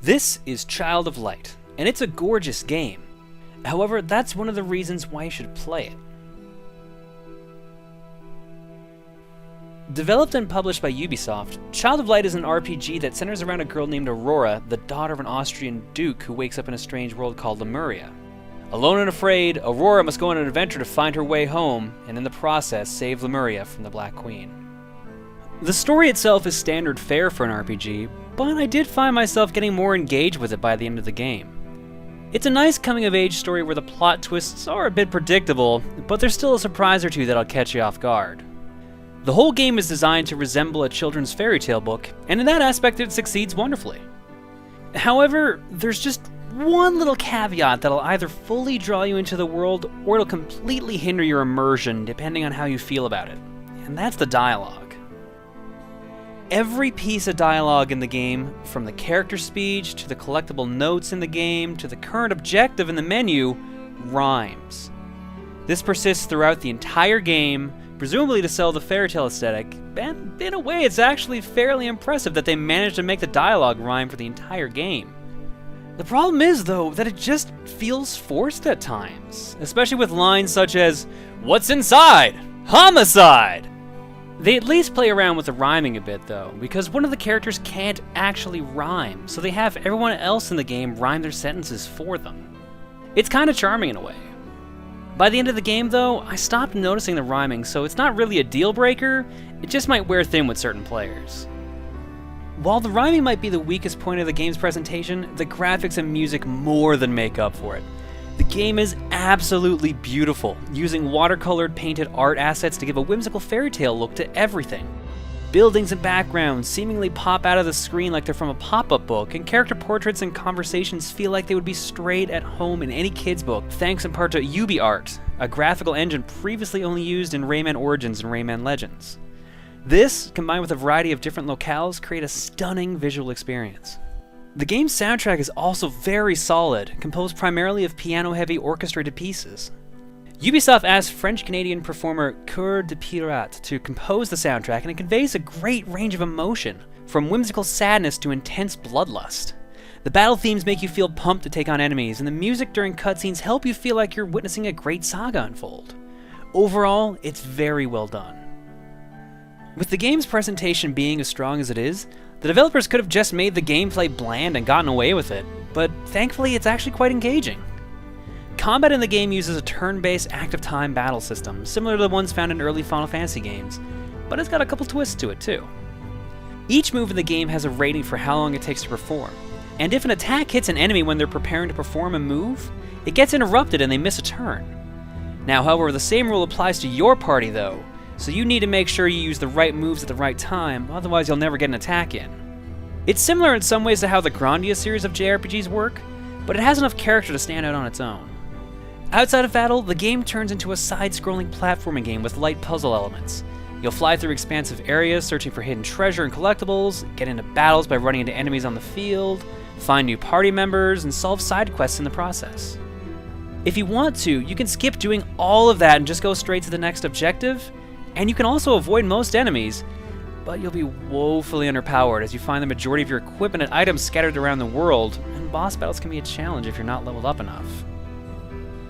This is Child of Light, and it's a gorgeous game. However, that's one of the reasons why you should play it. Developed and published by Ubisoft, Child of Light is an RPG that centers around a girl named Aurora, the daughter of an Austrian duke who wakes up in a strange world called Lemuria. Alone and afraid, Aurora must go on an adventure to find her way home, and in the process save Lemuria from the Black Queen. The story itself is standard fare for an RPG, but I did find myself getting more engaged with it by the end of the game. It's a nice coming-of-age story where the plot twists are a bit predictable, but there's still a surprise or two that'll catch you off guard. The whole game is designed to resemble a children's fairy tale book, and in that aspect it succeeds wonderfully. However, there's just one little caveat that'll either fully draw you into the world or it'll completely hinder your immersion depending on how you feel about it, and that's the dialogue. Every piece of dialogue in the game, from the character speech to the collectible notes in the game to the current objective in the menu, rhymes. This persists throughout the entire game, presumably to sell the fairy tale aesthetic, and in a way it's actually fairly impressive that they managed to make the dialogue rhyme for the entire game. The problem is, though, that it just feels forced at times, especially with lines such as, "What's inside? Homicide!" They at least play around with the rhyming a bit, though, because one of the characters can't actually rhyme, so they have everyone else in the game rhyme their sentences for them. It's kind of charming in a way. By the end of the game, though, I stopped noticing the rhyming, so it's not really a deal breaker, it just might wear thin with certain players. While the rhyming might be the weakest point of the game's presentation, the graphics and music more than make up for it. The game is absolutely beautiful, using watercolored painted art assets to give a whimsical fairy tale look to everything. Buildings and backgrounds seemingly pop out of the screen like they're from a pop-up book, and character portraits and conversations feel like they would be straight at home in any kid's book, thanks in part to UbiArt, a graphical engine previously only used in Rayman Origins and Rayman Legends. This, combined with a variety of different locales, create a stunning visual experience. The game's soundtrack is also very solid, composed primarily of piano-heavy orchestrated pieces. Ubisoft asked French-Canadian performer Coeur de Pirate to compose the soundtrack, and it conveys a great range of emotion, from whimsical sadness to intense bloodlust. The battle themes make you feel pumped to take on enemies, and the music during cutscenes help you feel like you're witnessing a great saga unfold. Overall, it's very well done. With the game's presentation being as strong as it is, the developers could have just made the gameplay bland and gotten away with it, but thankfully it's actually quite engaging. Combat in the game uses a turn-based active time battle system, similar to the ones found in early Final Fantasy games, but it's got a couple twists to it too. Each move in the game has a rating for how long it takes to perform, and if an attack hits an enemy when they're preparing to perform a move, it gets interrupted and they miss a turn. Now, however, the same rule applies to your party though, so you need to make sure you use the right moves at the right time, otherwise you'll never get an attack in. It's similar in some ways to how the Grandia series of JRPGs work, but it has enough character to stand out on its own. Outside of battle, the game turns into a side-scrolling platforming game with light puzzle elements. You'll fly through expansive areas searching for hidden treasure and collectibles, get into battles by running into enemies on the field, find new party members, and solve side quests in the process. If you want to, you can skip doing all of that and just go straight to the next objective, and you can also avoid most enemies, but you'll be woefully underpowered as you find the majority of your equipment and items scattered around the world, and boss battles can be a challenge if you're not leveled up enough.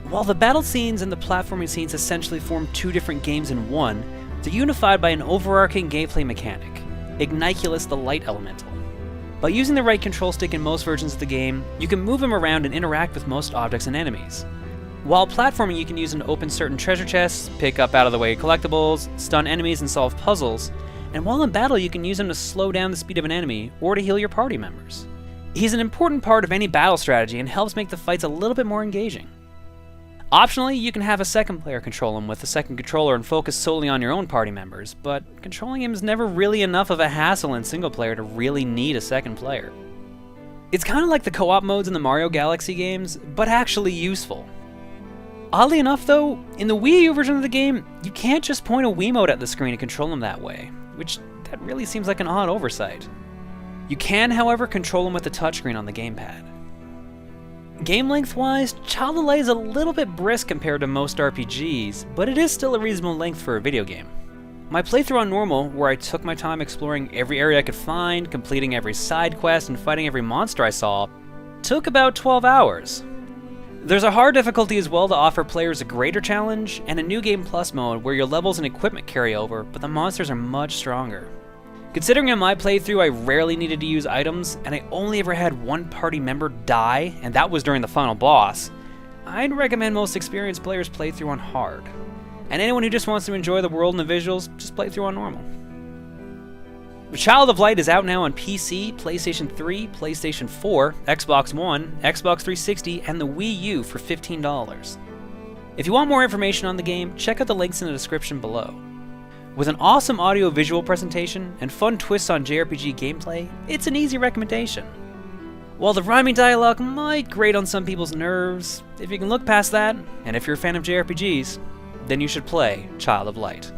While the battle scenes and the platforming scenes essentially form two different games in one, they're unified by an overarching gameplay mechanic, Igniculus the Light Elemental. By using the right control stick in most versions of the game, you can move them around and interact with most objects and enemies. While platforming, you can use them to open certain treasure chests, pick up out-of-the-way collectibles, stun enemies, and solve puzzles, and while in battle, you can use them to slow down the speed of an enemy or to heal your party members. He's an important part of any battle strategy and helps make the fights a little bit more engaging. Optionally, you can have a second player control him with a second controller and focus solely on your own party members, but controlling him is never really enough of a hassle in single player to really need a second player. It's kind of like the co-op modes in the Mario Galaxy games, but actually useful. Oddly enough though, in the Wii U version of the game, you can't just point a Wiimote at the screen and control him that way, which that really seems like an odd oversight. You can, however, control him with the touchscreen on the gamepad. Game length-wise, Child of Light is a little bit brisk compared to most RPGs, but it is still a reasonable length for a video game. My playthrough on normal, where I took my time exploring every area I could find, completing every side quest, and fighting every monster I saw, took about 12 hours. There's a hard difficulty as well to offer players a greater challenge, and a New Game Plus mode where your levels and equipment carry over, but the monsters are much stronger. Considering in my playthrough I rarely needed to use items, and I only ever had one party member die, and that was during the final boss, I'd recommend most experienced players play through on hard. And anyone who just wants to enjoy the world and the visuals, just play through on normal. Child of Light is out now on PC, PlayStation 3, PlayStation 4, Xbox One, Xbox 360, and the Wii U for $15. If you want more information on the game, check out the links in the description below. With an awesome audio-visual presentation and fun twists on JRPG gameplay, it's an easy recommendation. While the rhyming dialogue might grate on some people's nerves, if you can look past that, and if you're a fan of JRPGs, then you should play Child of Light.